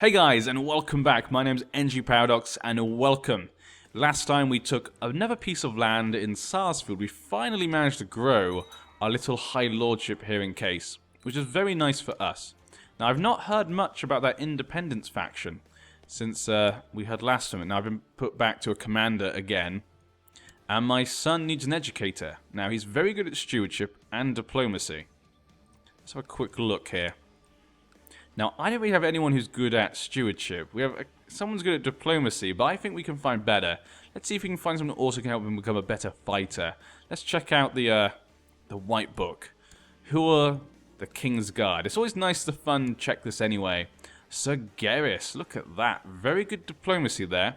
Hey guys, and welcome back. My name's NG Paradox, and welcome. Last time we took another piece of land in Sarsfield. We finally managed to grow our little High Lordship here in Case, which is very nice for us. Now, I've not heard much about that Independence faction since we heard last time. Now, I've been put back to a commander again, and my son needs an educator. Now, he's very good at stewardship and diplomacy. Let's have a quick look here. Now, I don't really have anyone who's good at stewardship. We have someone's good at diplomacy, but I think we can find better. Let's see if we can find someone who also can help him become a better fighter. Let's check out the White Book. Who are the Kingsguard? It's always nice to fun check this anyway. Sir Garrus, look at that. Very good diplomacy there.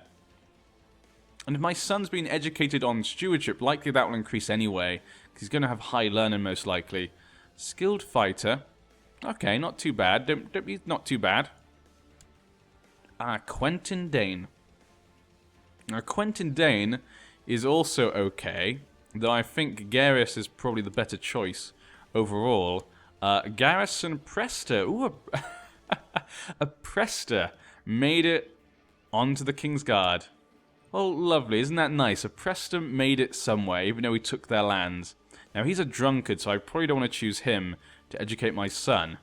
And if my son's being educated on stewardship, likely that will increase anyway, because he's going to have high learning most likely. Skilled fighter. Okay, not too bad. Don't be not too bad. Quentin Dane. Now, Quentin Dane is also okay, though I think Garrus is probably the better choice overall. Garrison Prester. Ooh, a Prester made it onto the Kingsguard. Well, lovely. Isn't that nice? A Prester made it somewhere, even though he took their lands. Now, he's a drunkard, so I probably don't want to choose him to educate my son.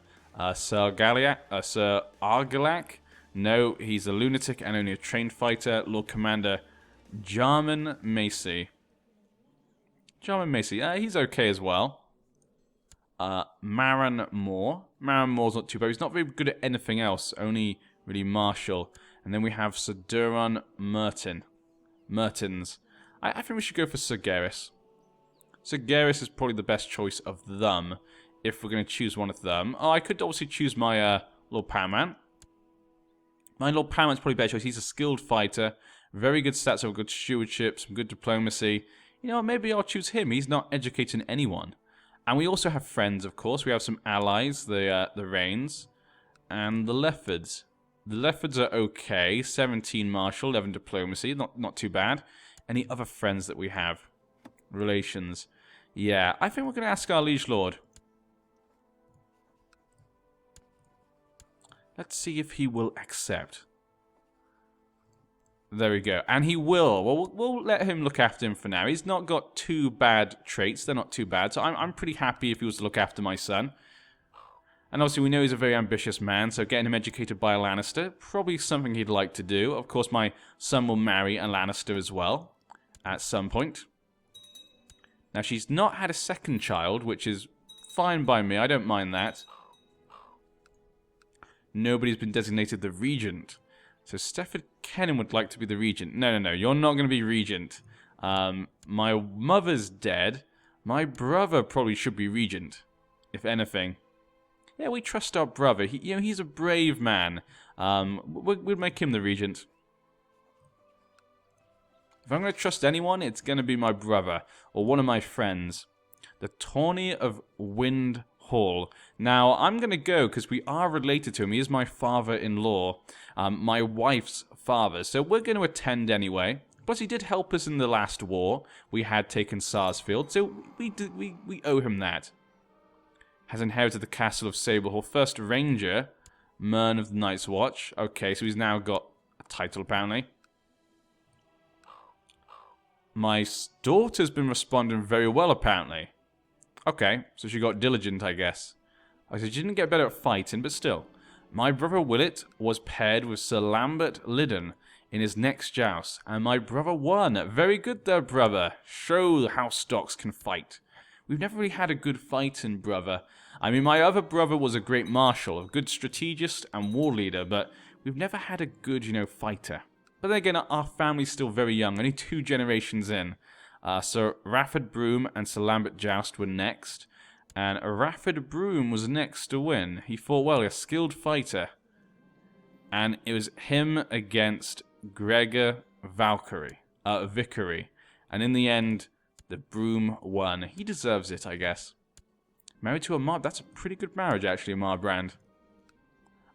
Sir Argalac? No, he's a lunatic and only a trained fighter. Lord Commander Jarman Macy. Jarman Macy, he's okay as well. Maran Moore. Maran Moore's not too bad. He's not very good at anything else, only really martial. And then we have Sir Duran Mertens. I think we should go for Sir Garrus. Sir Garrus is probably the best choice of them, if we're going to choose one of them. Oh, I could obviously choose my Lord Paramount. My Lord Paramount's probably a better choice. He's a skilled fighter, very good stats over good stewardship, some good diplomacy. You know, maybe I'll choose him. He's not educating anyone. And we also have friends, of course. We have some allies, the Rains, and the Leffords. The Leffords are okay. 17 martial, 11 diplomacy, not too bad. Any other friends that we have? Relations. Yeah, I think we're going to ask our Liege Lord. Let's see if he will accept. There we go. And he will. Well, we'll let him look after him for now. He's not got too bad traits. They're not too bad. So I'm pretty happy if he was to look after my son. And obviously we know he's a very ambitious man, so getting him educated by a Lannister, probably something he'd like to do. Of course, my son will marry a Lannister as well, at some point. Now, she's not had a second child, which is fine by me. I don't mind that. Nobody's been designated the regent. So Stefford Kennan would like to be the regent. No, you're not going to be regent. My mother's dead. My brother probably should be regent, if anything. Yeah, we trust our brother. He's a brave man. We'll make him the regent. If I'm going to trust anyone, it's going to be my brother or one of my friends. The Tawny of Wind Hall. Now, I'm going to go because we are related to him. He is my father-in-law, my wife's father. So we're going to attend anyway. Plus, he did help us in the last war. We had taken Sarsfield, so we owe him that. Has inherited the castle of Sablehall. First Ranger, Mern of the Night's Watch. Okay, so he's now got a title, apparently. My daughter's been responding very well, apparently. Okay, so she got diligent, I guess. I said she didn't get better at fighting, but still. My brother Willett was paired with Sir Lambert Liddon in his next joust, and my brother won. Very good there, brother. Show how stocks can fight. We've never really had a good fighting brother. I mean, my other brother was a great marshal, a good strategist and war leader, but we've never had a good, fighter. But then again, our family's still very young, only 2 generations in. Sir Rafford Broom and Sir Lambert Joust were next. And Rafford Broom was next to win. He fought well, a skilled fighter. And it was him against Gregor Vickery. And in the end, the Broom won. He deserves it, I guess. Married to a Mar... That's a pretty good marriage, actually, a Marbrand.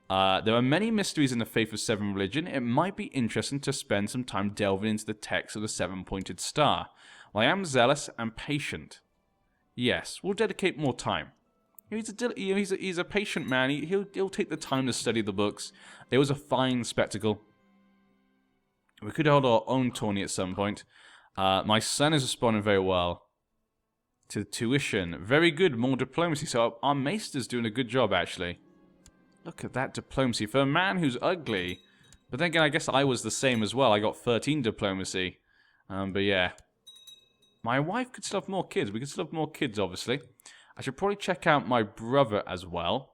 There are many mysteries in the Faith of Seven religion. It might be interesting to spend some time delving into the text of the Seven-Pointed Star. Well, I am zealous and patient. Yes, we'll dedicate more time. He's a patient man. He'll take the time to study the books. It was a fine spectacle. We could hold our own tourney at some point. My son is responding very well to the tuition. Very good, more diplomacy. So our maester's doing a good job, actually. Look at that diplomacy for a man who's ugly. But then again, I guess I was the same as well. I got 13 diplomacy. But yeah. My wife could still have more kids. We could still have more kids, obviously. I should probably check out my brother as well.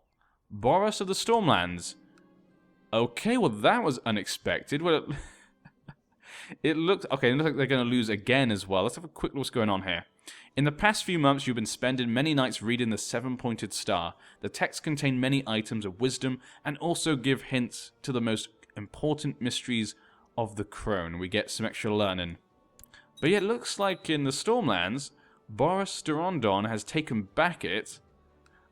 Boris of the Stormlands. Okay, well that was unexpected. Well, it looks like they're going to lose again as well. Let's have a quick look what's going on here. In the past few months, you've been spending many nights reading the Seven-Pointed Star. The texts contain many items of wisdom and also give hints to the most important mysteries of the Crone. We get some extra learning. But yeah, it looks like in the Stormlands, Boris Durandon has taken back it,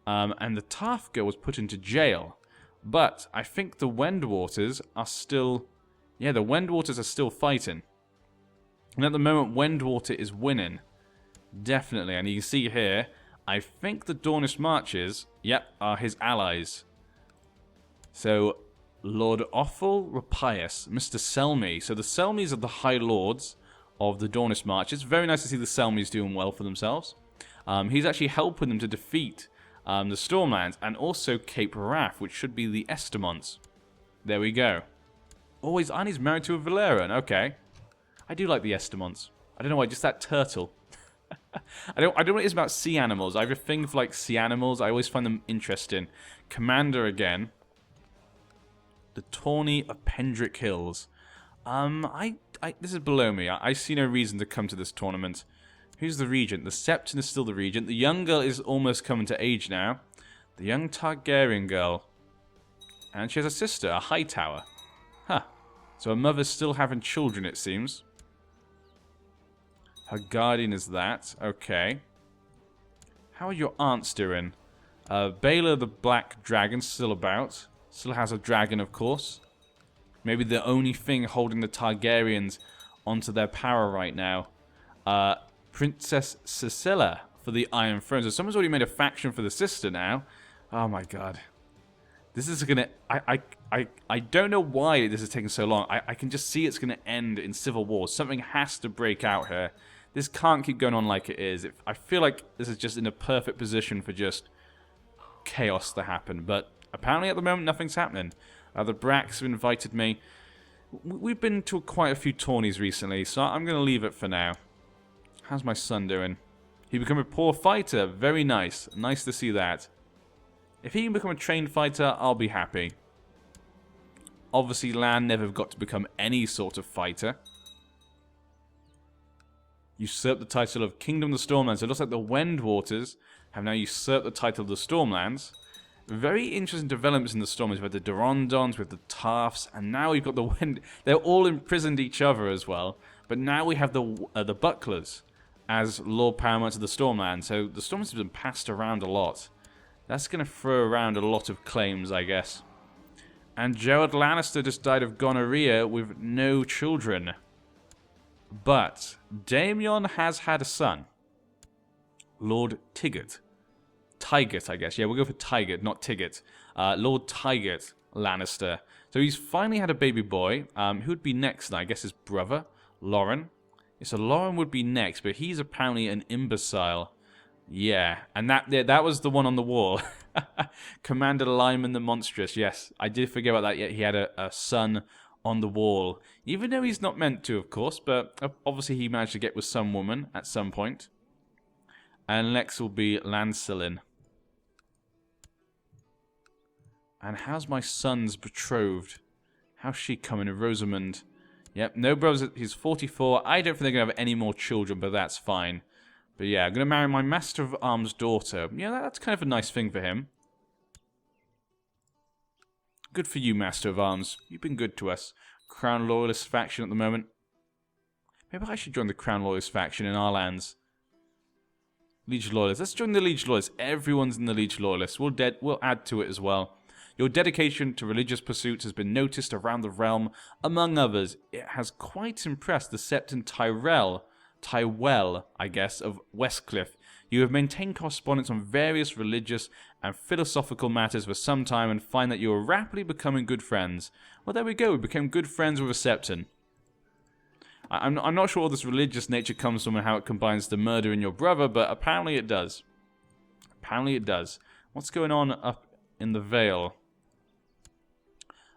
and the Tafka was put into jail. But I think the Wendwaters are still... Yeah, the Wendwaters are still fighting. And at the moment, Wendwater is winning. Definitely. And you can see here, I think the Dornish Marches, yep, are his allies. So, Lord Offal Rapias, Mr. Selmy. So the Selmys are the High Lords of the Dornish Marches. Very nice to see the Selmys doing well for themselves. He's actually helping them to defeat the Stormlands and also Cape Wrath, which should be the Estemonts. There we go. Always, and he's married to a Valeran. Okay. I do like the Estemonts. I don't know why, just that turtle. I don't know what it is about sea animals. I have a thing for like sea animals. I always find them interesting. Commander again. The Tawny of Pendrick Hills. This is below me. I see no reason to come to this tournament. Who's the regent? The Septon is still the regent. The young girl is almost coming to age now. The young Targaryen girl. And she has a sister, a Hightower. Huh. So her mother's still having children, it seems. Her guardian is that. Okay. How are your aunts doing? Vale the Black Dragon still about. Still has a dragon, of course. Maybe the only thing holding the Targaryens onto their power right now. Princess Cecilia for the Iron Throne. So someone's already made a faction for the sister now. Oh my god. This is gonna... I don't know why this is taking so long. I can just see it's gonna end in civil war. Something has to break out here. This can't keep going on like it is. I feel like this is just in a perfect position for just chaos to happen. But apparently at the moment nothing's happening. The Bracks have invited me. We've been to quite a few tourneys recently, so I'm going to leave it for now. How's my son doing? He became a poor fighter. Very nice. Nice to see that. If he can become a trained fighter, I'll be happy. Obviously, Lan never got to become any sort of fighter. Usurped the title of Kingdom of the Stormlands. It looks like the Wendwaters have now usurped the title of the Stormlands. Very interesting developments in the Stormlands. We've had the Durandons, with the Tafts, and now we've got the Wend... They're all imprisoned each other as well. But now we have the Bucklers as Lord Paramount of the Stormlands. So the Stormlands have been passed around a lot. That's going to throw around a lot of claims, I guess. And Gerald Lannister just died of gonorrhea with no children. But Daemon has had a son. Lord Tigert. Tygert, I guess. Yeah, we'll go for Tygert, not Tigert. Lord Tygert Lannister. So he's finally had a baby boy. Who would be next? I guess his brother, Lauren. Yeah, so Lauren would be next, but he's apparently an imbecile. Yeah, and that was the one on the wall. Commander Lyman the Monstrous. Yes, I did forget about that. Yeah, he had a son on the wall. Even though he's not meant to, of course, but obviously he managed to get with some woman at some point. And next will be Lancelin. And how's my son's betrothed? How's she coming? Rosamund. Yep, no brothers. He's 44. I don't think they're going to have any more children, but that's fine. But yeah, I'm going to marry my Master of Arms' daughter. Yeah, that's kind of a nice thing for him. Good for you, Master of Arms. You've been good to us. Crown Loyalist faction at the moment. Maybe I should join the Crown Loyalist faction in our lands. Liege Loyalists. Let's join the Liege Loyalists. Everyone's in the Liege Loyalists. We'll add to it as well. Your dedication to religious pursuits has been noticed around the realm. Among others, it has quite impressed the Septon Tyrell, I guess, of Westcliff. You have maintained correspondence on various religious and philosophical matters for some time and find that you are rapidly becoming good friends. Well, there we go. We became good friends with a Septon. I'm not sure all this religious nature comes from and how it combines the murder in your brother, but apparently it does. Apparently it does. What's going on up in the Vale?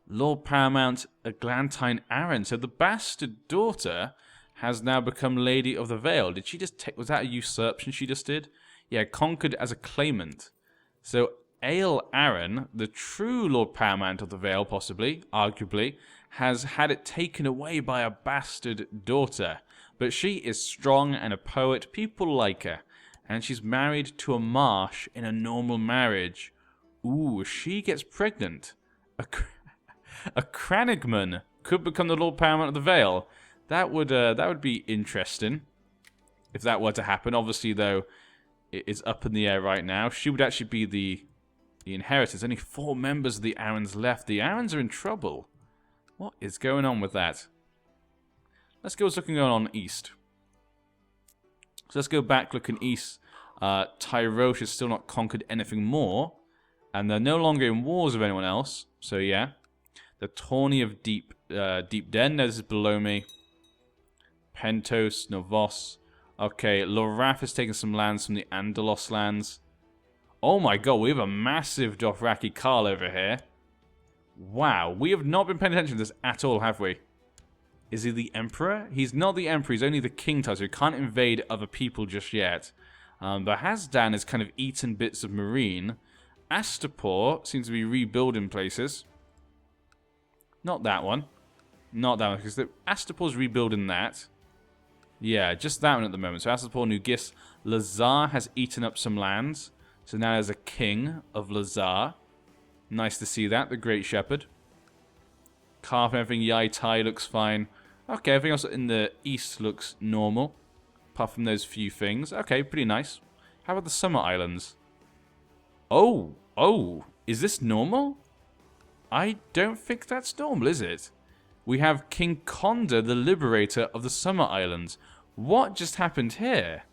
Lord Paramount Eglantine Arryn. So the bastard daughter has now become Lady of the Vale. Did she just take... Was that a usurpation she just did? Yeah, conquered as a claimant. So Ael Arryn, the true Lord Paramount of the Vale, possibly, arguably, has had it taken away by a bastard daughter. But she is strong and a poet. People like her. And she's married to a marsh in a normal marriage. Ooh, she gets pregnant. A Cranigman could become the Lord Paramount of the Vale. That would be interesting if that were to happen. Obviously, though, it is up in the air right now. She would actually be the inheritor. There's only 4 members of the Arryns left. The Arryns are in trouble. What is going on with that? Let's go what's looking going on east. So let's go back looking east. Tyrosh has still not conquered anything more. And they're no longer in wars with anyone else. So yeah. The Tourney of Deep Den. No, this is below me. Pentos, Novos. Okay, Lorath has taken some lands from the Andalos lands. Oh my god, we have a massive Dothraki Carl over here. Wow, we have not been paying attention to this at all, have we? Is he the Emperor? He's not the Emperor, he's only the King type, so he can't invade other people just yet. But Hasdan has kind of eaten bits of marine. Astapor seems to be rebuilding places. Not that one. Not that one, because Astapor's rebuilding that. Yeah, just that one at the moment. So Astapor, Nugis. Lazar has eaten up some lands. So now there's a king of Lazar. Nice to see that, the Great Shepherd. Carve and everything, Yai Tai looks fine. Okay, everything else in the east looks normal. Apart from those few things. Okay, pretty nice. How about the Summer Islands? Oh, is this normal? I don't think that's normal, is it? We have King Condor, the liberator of the Summer Islands. What just happened here?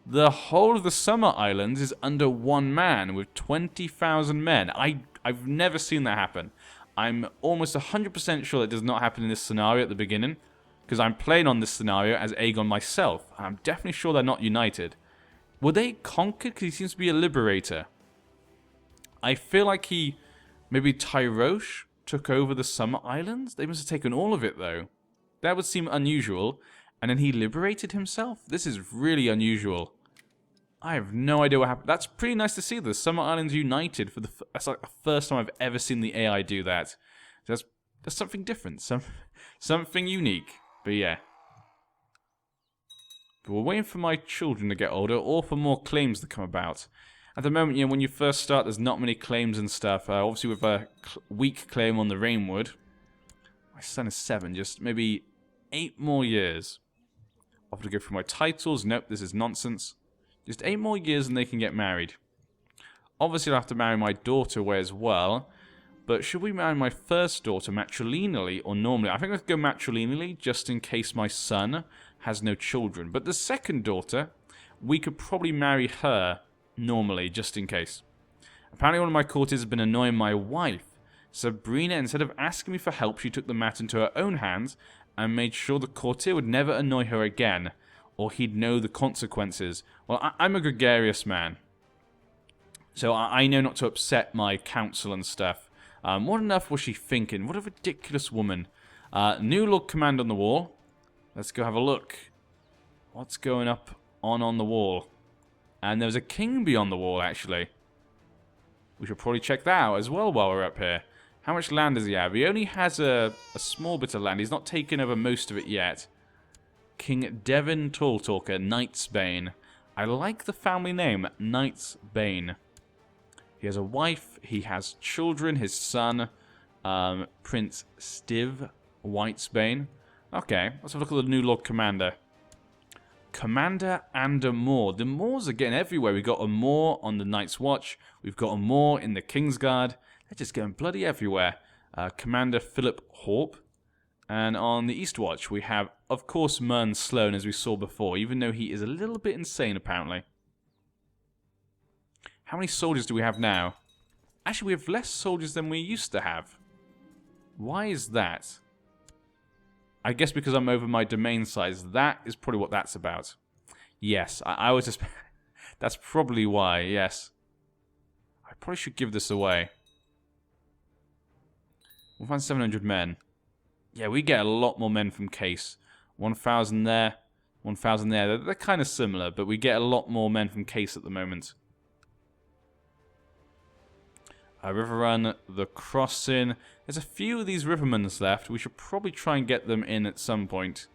The whole of the Summer Islands is under one man with 20,000 men. I've never seen that happen. I'm almost 100% sure that does not happen in this scenario at the beginning, because I'm playing on this scenario as Aegon myself. I'm definitely sure they're not united. Were they conquered? Because he seems to be a liberator. I feel like maybe Tyrosh took over the Summer Islands? They must have taken all of it, though. That would seem unusual. And then he liberated himself? This is really unusual. I have no idea what happened. That's pretty nice to see, the Summer Islands united. That's like the first time I've ever seen the AI do that. That's something different. Something unique. But yeah. But we're waiting for my children to get older, or for more claims to come about. At the moment, when you first start, there's not many claims and stuff. Obviously, with a weak claim on the Rainwood. My son is 7, just maybe 8 more years. I'll have to go through my titles. Nope, this is nonsense. Just 8 more years and they can get married. Obviously, I'll have to marry my daughter away as well. But should we marry my first daughter matrilineally or normally? I think let's go matrilineally, just in case my son has no children. But the second daughter, we could probably marry her normally, just in case. Apparently one of my courtiers has been annoying my wife. Sabrina, instead of asking me for help, she took the matter into her own hands and made sure the courtier would never annoy her again, or he'd know the consequences. Well, I'm a gregarious man, so I know not to upset my council and stuff. What on earth was she thinking? What a ridiculous woman. New Lord Command on the wall. Let's go have a look. What's going up on the wall? And there's a king beyond the wall, actually. We should probably check that out as well while we're up here. How much land does he have? He only has a small bit of land. He's not taken over most of it yet. King Devon Talltalker, Knight's Bane. I like the family name, Knight's Bane. He has a wife. He has children. His son, Prince Stiv Whitesbane. Okay, let's have a look at the new Lord Commander. Commander and a Moor. The Moors are getting everywhere. We've got a Moor on the Night's Watch. We've got a Moor in the Kingsguard. They're just going bloody everywhere. Commander Philip Horp. And on the East Watch, we have, of course, Mern Sloan, as we saw before, even though he is a little bit insane, apparently. How many soldiers do we have now? Actually, we have less soldiers than we used to have. Why is that? I guess because I'm over my domain size. That is probably what that's about. Yes, I was just... That's probably why, yes. I probably should give this away. We'll find 700 men. Yeah, we get a lot more men from Case. 1,000 there, 1,000 there. They're kind of similar, but we get a lot more men from Case at the moment. River Run, the Crossing. There's a few of these Rivermans left. We should probably try and get them in at some point.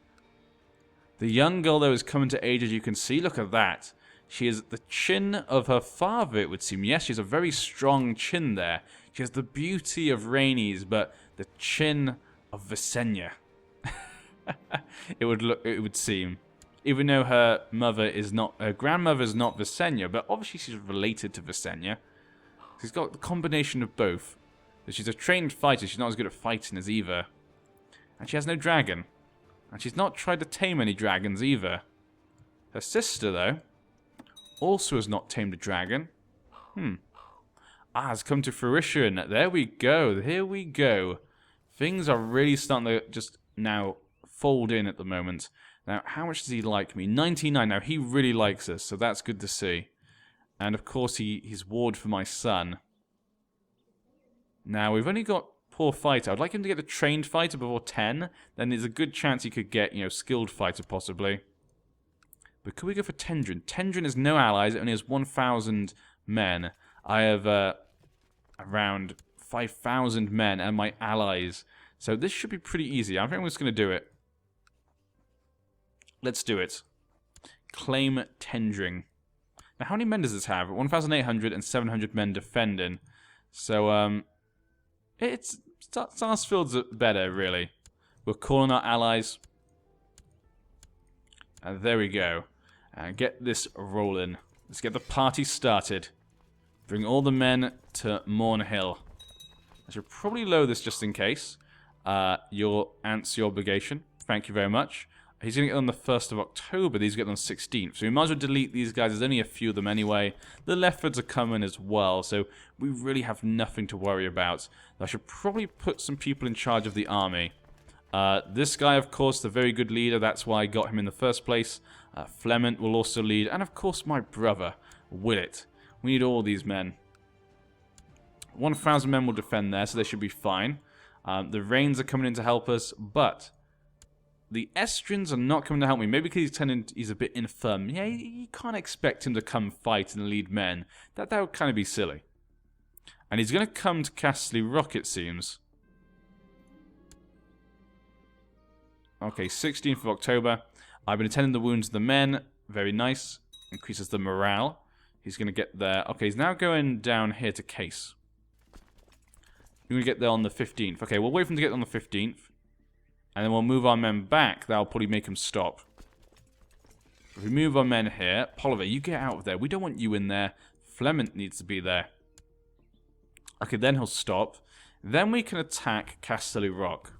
The young girl, though, is coming to age, as you can see. Look at that. She has the chin of her father, it would seem. Yes, she has a very strong chin there. She has the beauty of Rhaenys, but the chin of Visenya. It would seem. Even though her mother is not, her grandmother is not Visenya, but obviously she's related to Visenya. She's got the combination of both. So she's a trained fighter. She's not as good at fighting as either. And she has no dragon. And she's not tried to tame any dragons either. Her sister, though, also has not tamed a dragon. Has come to fruition. There we go. Here we go. Things are really starting to just now fold in at the moment. Now, how much does he like me? 99. Now, he really likes us, so that's good to see. And, of course, he's ward for my son. Now, we've only got poor fighter. I'd like him to get the trained fighter before 10. Then there's a good chance he could get, skilled fighter, possibly. But could we go for Tendrin? Tendrin has no allies. It only has 1,000 men. I have around 5,000 men and my allies. So this should be pretty easy. I think I'm just going to do it. Let's do it. Claim Tendring. Now, how many men does this have? 1,800 and 700 men defending. So, Sarsfield's better, really. We're calling our allies. And there we go. Get this rolling. Let's get the party started. Bring all the men to Mornhill. I should probably lower this just in case. You'll answer your obligation. Thank you very much. He's going to get on the 1st of October. These get on the 16th. So we might as well delete these guys. There's only a few of them anyway. The Leopards are coming as well. So we really have nothing to worry about. I should probably put some people in charge of the army. This guy, of course, the very good leader. That's why I got him in the first place. Flement will also lead. And, of course, my brother, Willet. We need all these men. 1,000 men will defend there, so they should be fine. The Rains are coming in to help us, but the Estrins are not coming to help me. Maybe because he's a bit infirm. Yeah, you can't expect him to come fight and lead men. That would kind of be silly. And he's going to come to Castle Rock, it seems. Okay, 16th of October. I've been attending the wounds of the men. Very nice. Increases the morale. He's going to get there. Okay, he's now going down here to Case. We're going to get there on the 15th. Okay, we'll wait for him to get on the 15th. And then we'll move our men back. That'll probably make him stop. If we move our men here. Poliver, you get out of there. We don't want you in there. Flement needs to be there. Okay, then he'll stop. Then we can attack Casterly Rock.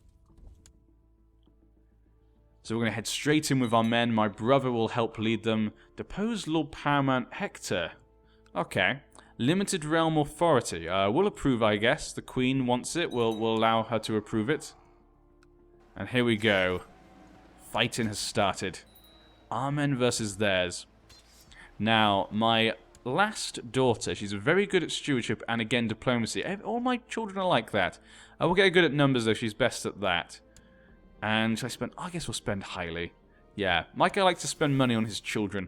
So we're going to head straight in with our men. My brother will help lead them. Depose Lord Paramount Hector. Okay. Limited realm authority. We'll approve, I guess. The Queen wants it. We'll allow her to approve it. And here we go. Fighting has started. Our men versus theirs. Now, my last daughter, she's very good at stewardship and, again, diplomacy. All my children are like that. We'll get good at numbers, though. She's best at that. And should I spend... I guess we'll spend highly. Yeah, Micah likes to spend money on his children.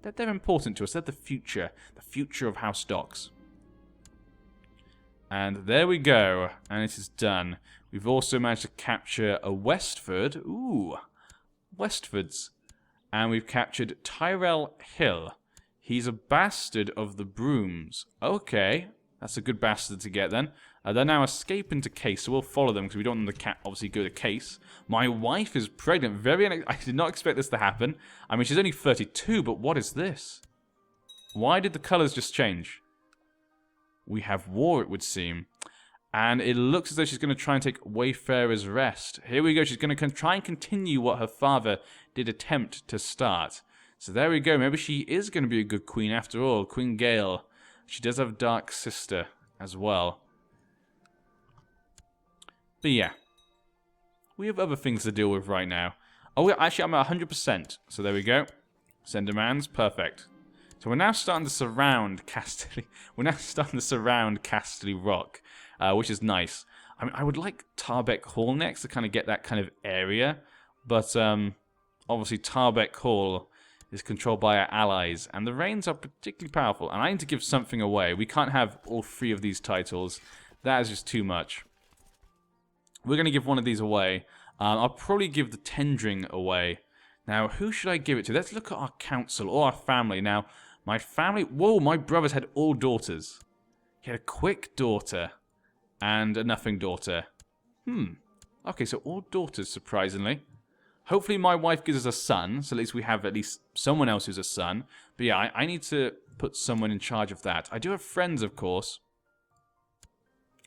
They're important to us. They're the future. The future of House Docks. And there we go. And it is done. We've also managed to capture a Westford. Ooh. Westfords. And we've captured Tyrell Hill. He's a bastard of the Brooms. Okay. That's a good bastard to get then. They're now escaping to Case, so we'll follow them because we don't want them to obviously go to Case. My wife is pregnant. I did not expect this to happen. I mean, she's only 32, but what is this? Why did the colours just change? We have war, it would seem. And it looks as though she's going to try and take Wayfarer's Rest. Here we go. She's going to try and continue what her father did attempt to start. So there we go. Maybe she is going to be a good queen after all. Queen Gale. She does have a dark sister as well. But yeah. We have other things to deal with right now. Oh, actually, I'm at 100%. So there we go. Send demands. Perfect. So we're now starting to surround Casterly. We're now starting to surround Casterly Rock, which is nice. I mean, I would like Tarbeck Hall next to kind of get that kind of area. But obviously Tarbeck Hall is controlled by our allies. And the Reigns are particularly powerful. And I need to give something away. We can't have all 3 of these titles. That is just too much. We're going to give one of these away. I'll probably give the Tendring away. Now, who should I give it to? Let's look at our council or our family. Now, my family... Whoa, my brothers had all daughters. He had a quick daughter and a nothing daughter. Okay, so all daughters, surprisingly. Hopefully my wife gives us a son, so at least we have at least someone else who's a son. But yeah, I need to put someone in charge of that. I do have friends, of course.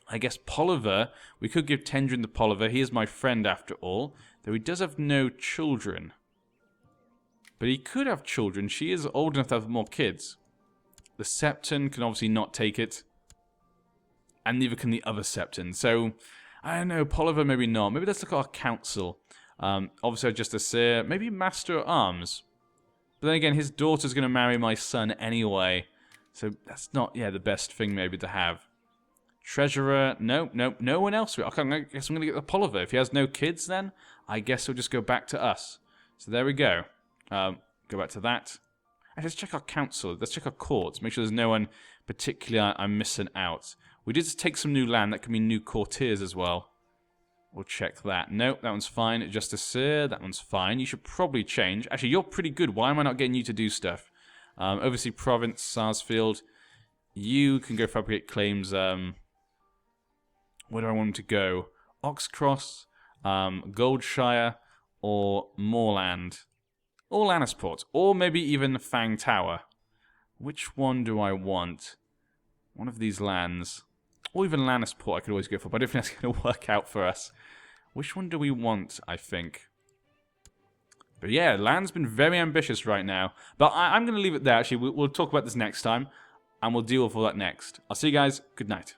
I guess Polliver, we could give Tendrin to Polliver. He is my friend after all, though he does have no children. But he could have children. She is old enough to have more kids. The Septon can obviously not take it. And neither can the other Septon. So, I don't know, Polliver maybe not. Maybe let's look at our council. Obviously just a Seer. Maybe Master at Arms. But then again, his daughter's going to marry my son anyway. So that's not, the best thing maybe to have. Treasurer, no one else. Okay, I guess I'm going to get the Polliver. If he has no kids then, I guess he'll just go back to us. So there we go. Go back to that. And let's check our council. Let's check our courts. Make sure there's no one particular I'm missing out. We did take some new land. That can be new courtiers as well. We'll check that. Nope, that one's fine. Just a Seer, that one's fine. You should probably change. Actually, you're pretty good. Why am I not getting you to do stuff? Oversea Province, Sarsfield. You can go fabricate claims. Where do I want him to go? Oxcross, Goldshire, or Moorland. Or Lannisport. Or maybe even Fang Tower. Which one do I want? One of these lands. Or even Lannisport I could always go for, but I don't think that's going to work out for us. Which one do we want, I think? But yeah, land's been very ambitious right now. But I'm going to leave it there, actually. We'll talk about this next time. And we'll deal with all that next. I'll see you guys. Good night.